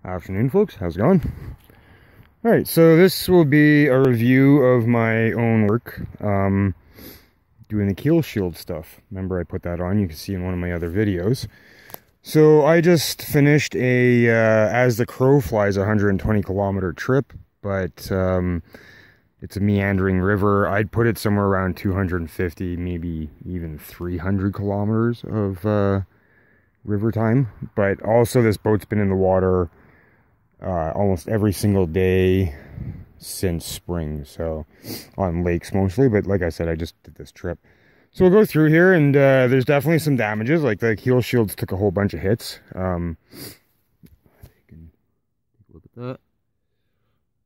Afternoon, folks. How's it going? Alright, so this will be a review of my own work doing the keel shield stuff. Remember I put that on, you can see in one of my other videos. So I just finished a as the crow flies 120 kilometer trip, but it's a meandering river. I'd put it somewhere around 250, maybe even 300 kilometers of river time. But also this boat's been in the water almost every single day since spring, so on lakes mostly, but like I said, I just did this trip. So we'll go through here, and there's definitely some damages, like the keel shields took a whole bunch of hits. You can look at that.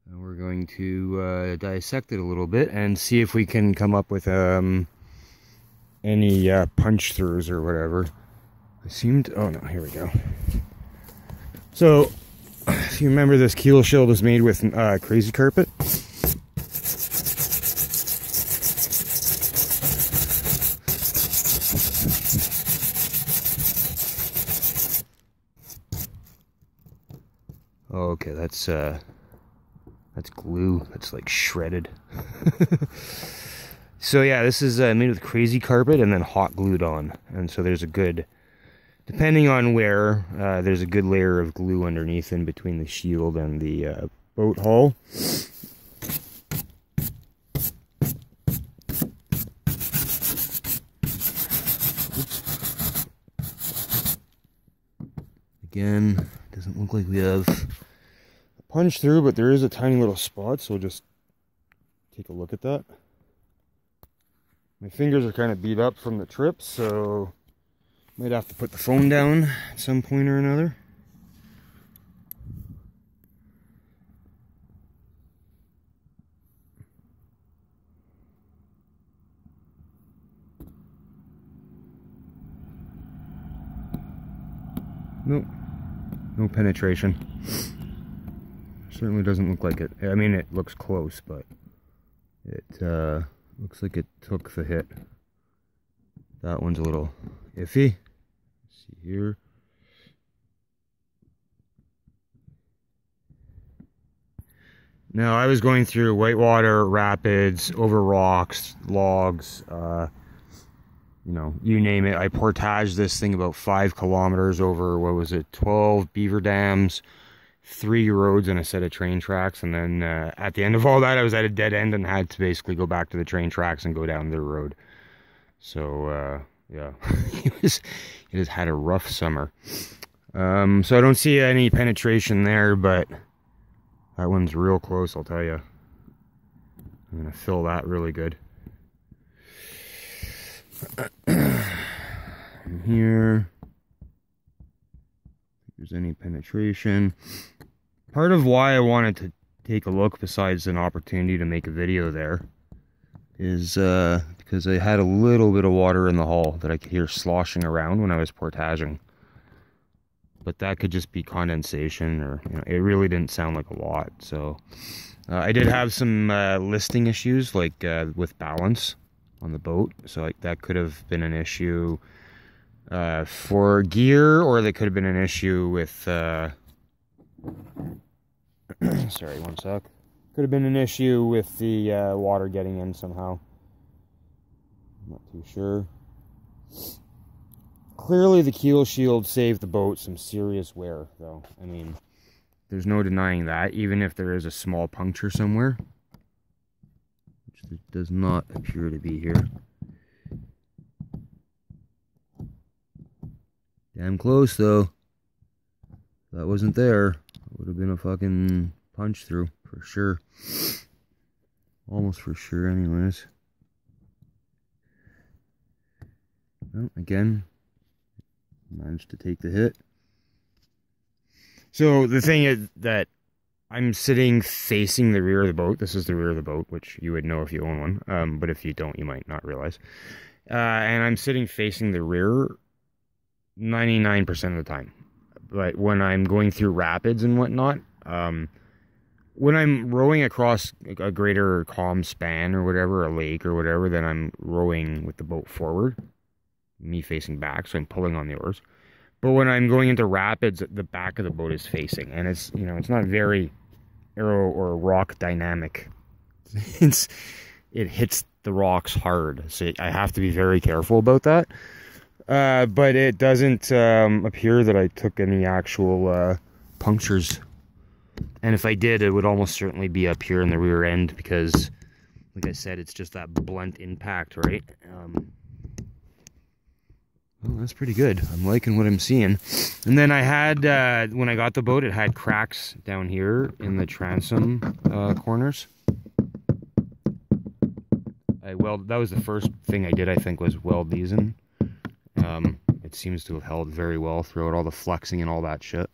And we're going to dissect it a little bit and see if we can come up with any punch throughs or whatever. Oh no, here we go. So if you remember, this keel shield is made with crazy carpet. Oh, okay, that's glue. That's like shredded. So yeah, this is made with crazy carpet and then hot glued on, and so there's a good, depending on where, there's a good layer of glue underneath in between the shield and the boat hull. Again, doesn't look like we have a punch through, but there is a tiny little spot, so we'll just take a look at that. My fingers are kind of beat up from the trip, so might have to put the phone down at some point or another. Nope. No penetration. Certainly doesn't look like it. I mean, it looks close, but it looks like it took the hit. That one's a little iffy. Let's see here. Now, I was going through whitewater, rapids, over rocks, logs, you know, you name it. I portaged this thing about 5 kilometers over, what was it, 12 beaver dams, 3 roads, and a set of train tracks. And then at the end of all that, I was at a dead end and had to basically go back to the train tracks and go down the road. So, yeah, it has had a rough summer. So I don't see any penetration there, but that one's real close, I'll tell you. I'm going to fill that really good. And here, if there's any penetration. Part of why I wanted to take a look, besides an opportunity to make a video there, is because I had a little bit of water in the hull that I could hear sloshing around when I was portaging. But that could just be condensation, or, you know, it really didn't sound like a lot. So I did have some listing issues, like with balance on the boat. So like, that could have been an issue for gear, or that could have been an issue with sorry, one sec. Could have been an issue with the water getting in somehow. I'm not too sure. Clearly the keel shield saved the boat some serious wear, though. I mean, there's no denying that, even if there is a small puncture somewhere, which there does not appear to be here. Damn close, though. If that wasn't there, it would have been a fucking punch through, for sure. Almost for sure, anyways. Well, again, managed to take the hit. So the thing is that I'm sitting facing the rear of the boat. This is the rear of the boat, which you would know if you own one. But if you don't, you might not realize. And I'm sitting facing the rear 99% of the time. But when I'm going through rapids and whatnot, when I'm rowing across a greater calm span or whatever, a lake or whatever, then I'm rowing with the boat forward, me facing back, so I'm pulling on the oars. But when I'm going into rapids, the back of the boat is facing, and it's, you know, it's not very aero or rock dynamic. It hits the rocks hard, so I have to be very careful about that. But it doesn't appear that I took any actual punctures. And if I did, it would almost certainly be up here in the rear end because, like I said, it's just that blunt impact, right? Well, that's pretty good. I'm liking what I'm seeing. And then I had, when I got the boat, it had cracks down here in the transom corners. That was the first thing I did, I think, was weld these in. It seems to have held very well throughout all the flexing and all that shit.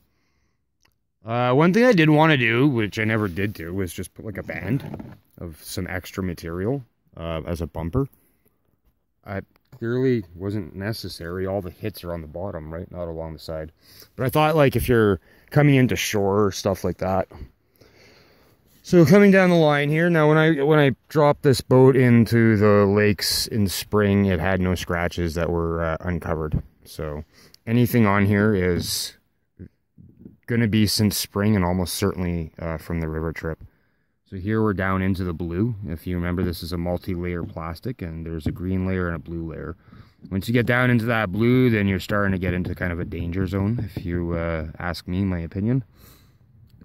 One thing I did want to do, which I never did do, was just put like a band of some extra material as a bumper. It clearly wasn't necessary. All the hits are on the bottom, right? Not along the side. But I thought, like, if you're coming into shore or stuff like that. So coming down the line here, now when I dropped this boat into the lakes in spring, it had no scratches that were uncovered. So anything on here is going to be since spring and almost certainly from the river trip. So here we're down into the blue. If you remember, this is a multi-layer plastic, and there's a green layer and a blue layer. Once you get down into that blue, then you're starting to get into kind of a danger zone, if you ask me my opinion.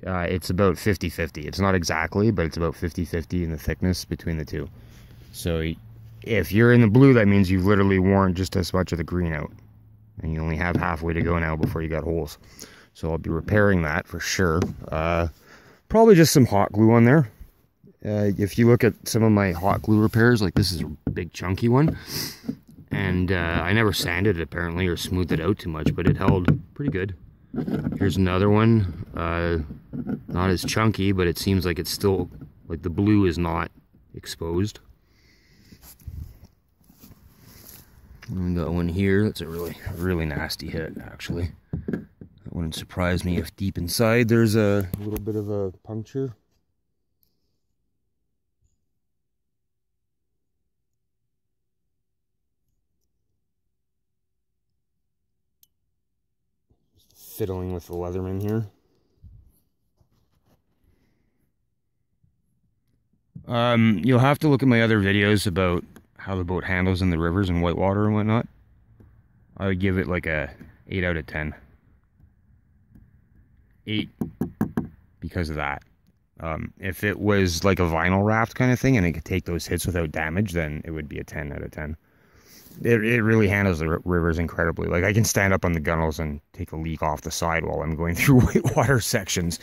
It's about 50-50. It's not exactly, but it's about 50-50 in the thickness between the two. So if you're in the blue, that means you've literally worn just as much of the green out. And you only have halfway to go now before you got holes. So I'll be repairing that for sure. Probably just some hot glue on there. If you look at some of my hot glue repairs, like this is a big chunky one. And I never sanded it apparently or smoothed it out too much, but it held pretty good. Here's another one, not as chunky, but it seems like it's still, like the blue is not exposed. And we got one here, that's a really nasty hit, actually. That wouldn't surprise me if deep inside there's a little bit of a puncture. Fiddling with the Leatherman here. You'll have to look at my other videos about how the boat handles in the rivers and whitewater and whatnot. I would give it like a 8 out of 10. 8 because of that. If it was like a vinyl raft kind of thing and it could take those hits without damage, then it would be a 10 out of 10. It really handles the rivers incredibly. Like, I can stand up on the gunnels and take a leak off the side while I'm going through whitewater sections,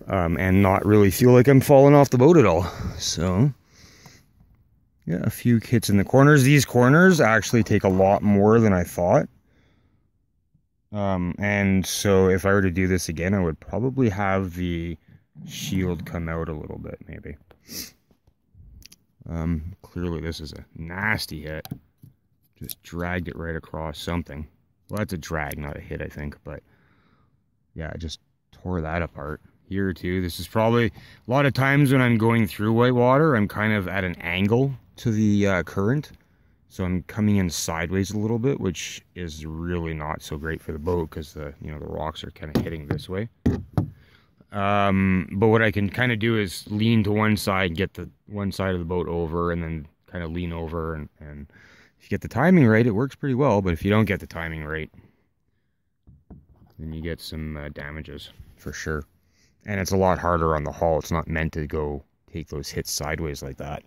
and not really feel like I'm falling off the boat at all. So, yeah, a few hits in the corners. These corners actually take a lot more than I thought. And so if I were to do this again, I would probably have the shield come out a little bit, maybe. Clearly this is a nasty hit. Just dragged it right across something. Well, that's a drag, not a hit, I think. But yeah, I just tore that apart. Here too, this is probably, a lot of times when I'm going through whitewater, I'm kind of at an angle to the current. So I'm coming in sideways a little bit, which is really not so great for the boat because the rocks are kind of hitting this way. But what I can kind of do is lean to one side, get the one side of the boat over, and then kind of lean over, and if you get the timing right, it works pretty well. But if you don't get the timing right, then you get some damages for sure. And it's a lot harder on the hull. It's not meant to go take those hits sideways like that.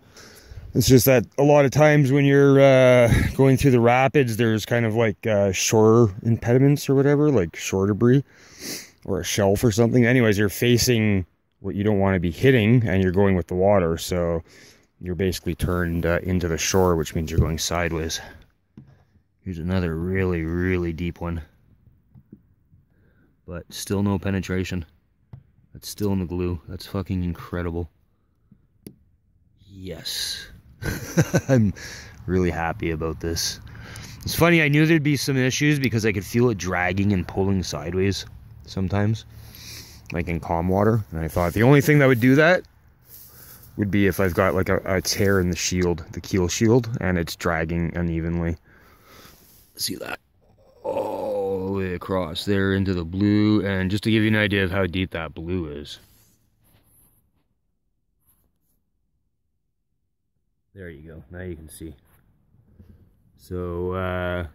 It's just that a lot of times when you're going through the rapids, there's kind of like shore impediments or whatever, like shore debris or a shelf or something. Anyways, you're facing what you don't want to be hitting, and you're going with the water. So you're basically turned into the shore, which means you're going sideways. Here's another really, really deep one. But still no penetration. That's still in the glue. That's fucking incredible. Yes. I'm really happy about this. It's funny, I knew there'd be some issues because I could feel it dragging and pulling sideways sometimes, like in calm water. And I thought the only thing that would do that would be if I've got like a tear in the shield, the keel shield, and it's dragging unevenly. See that? Oh, way across there into the blue, and just to give you an idea of how deep that blue is. There you go, now you can see. So,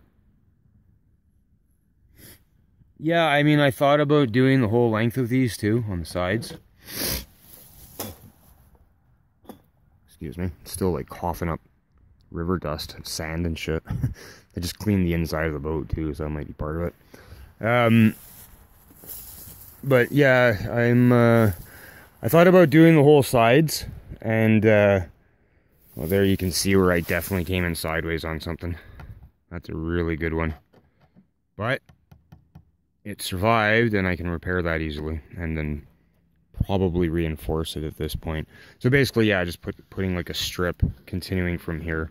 yeah, I mean, I thought about doing the whole length of these too, on the sides. Excuse me, still like coughing up river dust, sand and shit. I just cleaned the inside of the boat too, so that might be part of it. But yeah, I thought about doing the whole sides, and well, there you can see where I definitely came in sideways on something. That's a really good one. But it survived, and I can repair that easily, and then probably reinforce it at this point. So basically, yeah, just putting like a strip continuing from here.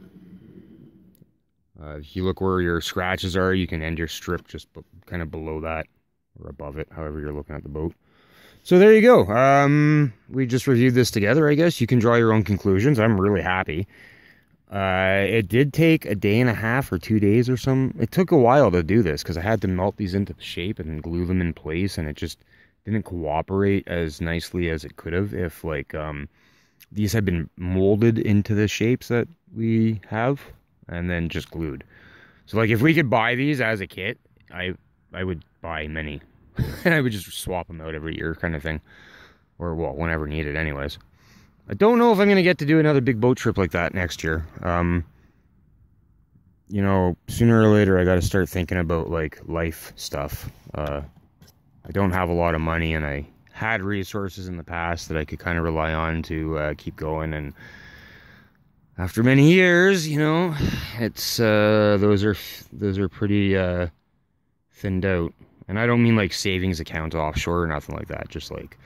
If you look where your scratches are, you can end your strip just kind of below that, or above it, however you're looking at the boat. So there you go. We just reviewed this together, I guess. You can draw your own conclusions. I'm really happy. It did take a day and a half or 2 days or something. It took a while to do this because I had to melt these into shape and then glue them in place, and it just didn't cooperate as nicely as it could have if like these had been molded into the shapes that we have and then just glued. So like if we could buy these as a kit, I would buy many. And I would just swap them out every year kind of thing. Or well, whenever needed anyways. I don't know if I'm going to get to do another big boat trip like that next year. You know, sooner or later I got to start thinking about like life stuff. I don't have a lot of money, and I had resources in the past that I could kind of rely on to keep going, and after many years, you know, it's those are pretty thinned out. And I don't mean like savings account offshore or nothing like that, just like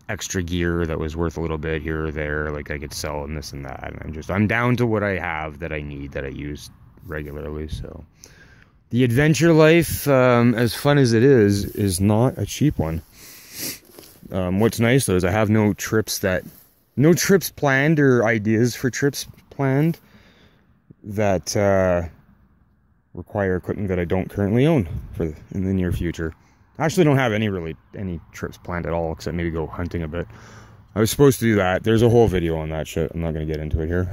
extra gear that was worth a little bit here or there, like I could sell and this and that, and I'm down to what I have that I need, that I use regularly. So the adventure life, as fun as it is not a cheap one. What's nice though is I have no trips planned or ideas for trips planned that require equipment that I don't currently own in the near future. I actually don't have any trips planned at all, except maybe go hunting a bit. I was supposed to do that. There's a whole video on that shit. I'm not going to get into it here.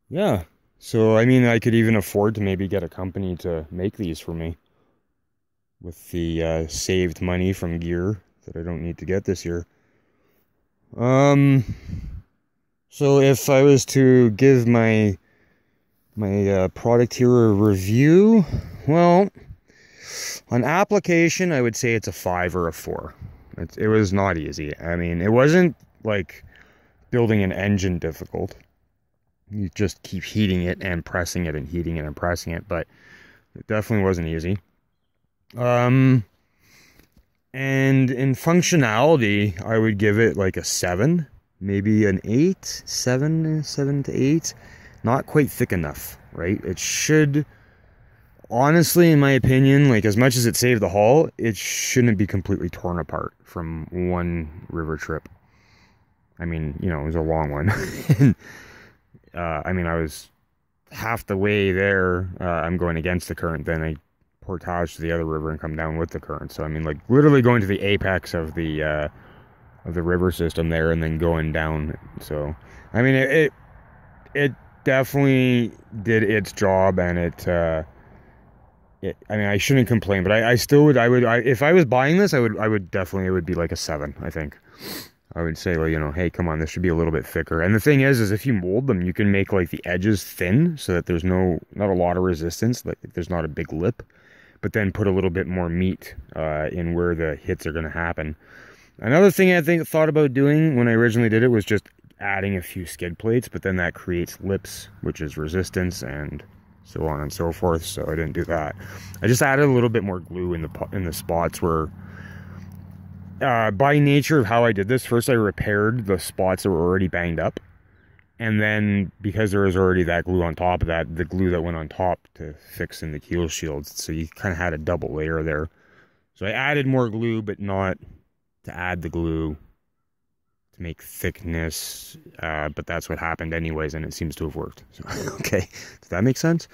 Yeah. So, I mean, I could even afford to maybe get a company to make these for me with the saved money from gear that I don't need to get this year. So if I was to give my product here a review, well, on application, I would say it's a 5 or a 4. It was not easy. I mean, it wasn't like building an engine difficult. You just keep heating it and pressing it and heating it and pressing it, but it definitely wasn't easy. And in functionality, I would give it like a 7, maybe an 8, 7 to 8. Not quite thick enough, right? It should, honestly, in my opinion, like as much as it saved the hull, it shouldn't be completely torn apart from one river trip. I mean, you know, it was a long one. I mean, I was half the way there. I'm going against the current, then I portage to the other river and come down with the current. So I mean, like literally going to the apex of the river system there and then going down. So I mean, it definitely did its job, and I mean, I shouldn't complain, but I still would, if I was buying this, I would definitely, it would be like a 7, I think. I would say, well, you know, hey, come on, this should be a little bit thicker. And the thing is if you mold them, you can make like the edges thin so that there's not a lot of resistance, like there's not a big lip, but then put a little bit more meat in where the hits are going to happen. Another thing I thought about doing when I originally did it was just adding a few skid plates, but then that creates lips, which is resistance and so on and so forth. So I didn't do that. I just added a little bit more glue in the spots where, by nature of how I did this, first I repaired the spots that were already banged up, and then because there was already that glue on top of that, the glue that went on top to fix in the keel shields, so you kind of had a double layer there. So I added more glue, but not to add the glue to make thickness, but that's what happened anyways, and it seems to have worked. So, okay, does that make sense?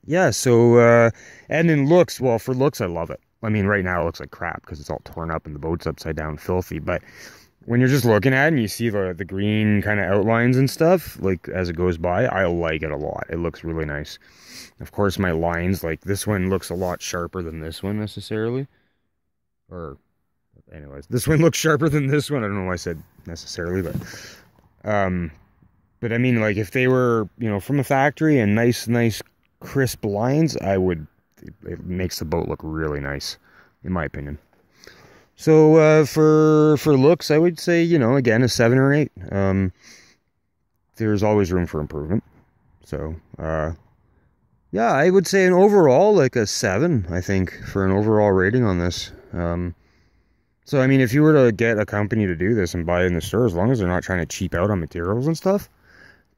Yeah, so, and in looks, well, for looks, I love it. I mean, right now it looks like crap because it's all torn up and the boat's upside down filthy, but when you're just looking at it and you see the green kind of outlines and stuff, like, as it goes by, I like it a lot. It looks really nice. Of course, my lines, like, this one looks a lot sharper than this one, necessarily. Or, anyways, this one looks sharper than this one. I don't know why I said necessarily, but I mean, like, if they were, you know, from a factory and nice crisp lines, it makes the boat look really nice, in my opinion. So, for looks, I would say, you know, again, a 7 or 8. There's always room for improvement. So, yeah, I would say an overall, like a 7, I think, for an overall rating on this. So, I mean, if you were to get a company to do this and buy it in the store, as long as they're not trying to cheap out on materials and stuff,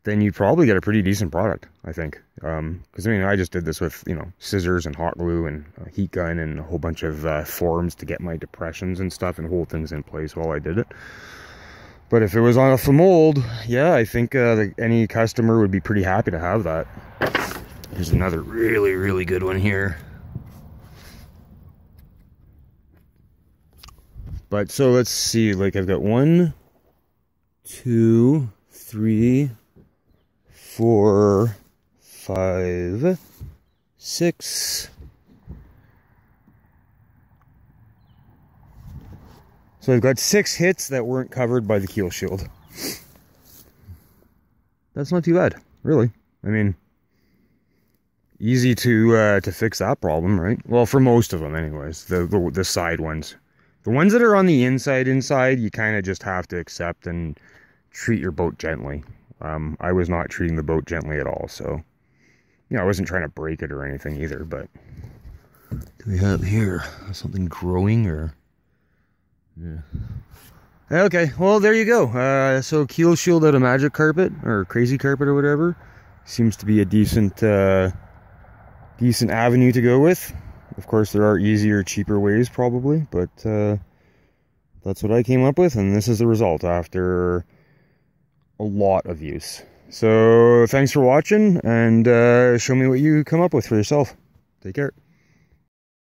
then you'd probably get a pretty decent product, I think. Because, I mean, I just did this with, you know, scissors and hot glue and a heat gun and a whole bunch of forms to get my depressions and stuff and hold things in place while I did it. But if it was off a mold, yeah, I think any customer would be pretty happy to have that. Here's another really good one here. But so let's see, like, I've got 1, 2, 3, 4, 5, 6. So I've got 6 hits that weren't covered by the keel shield. That's not too bad, really. I mean, easy to fix that problem, right? Well, for most of them, anyways. The side ones, the ones that are on the inside, you kind of just have to accept and treat your boat gently. I was not treating the boat gently at all, so, you know, I wasn't trying to break it or anything either, but... What do we have here? Something growing, or... Yeah. Okay, well, there you go. So keel shield out of magic carpet, or crazy carpet, or whatever. Seems to be a decent avenue to go with. Of course, there are easier, cheaper ways, probably, but that's what I came up with, and this is the result after a lot of use. So thanks for watching, and show me what you come up with for yourself. Take care.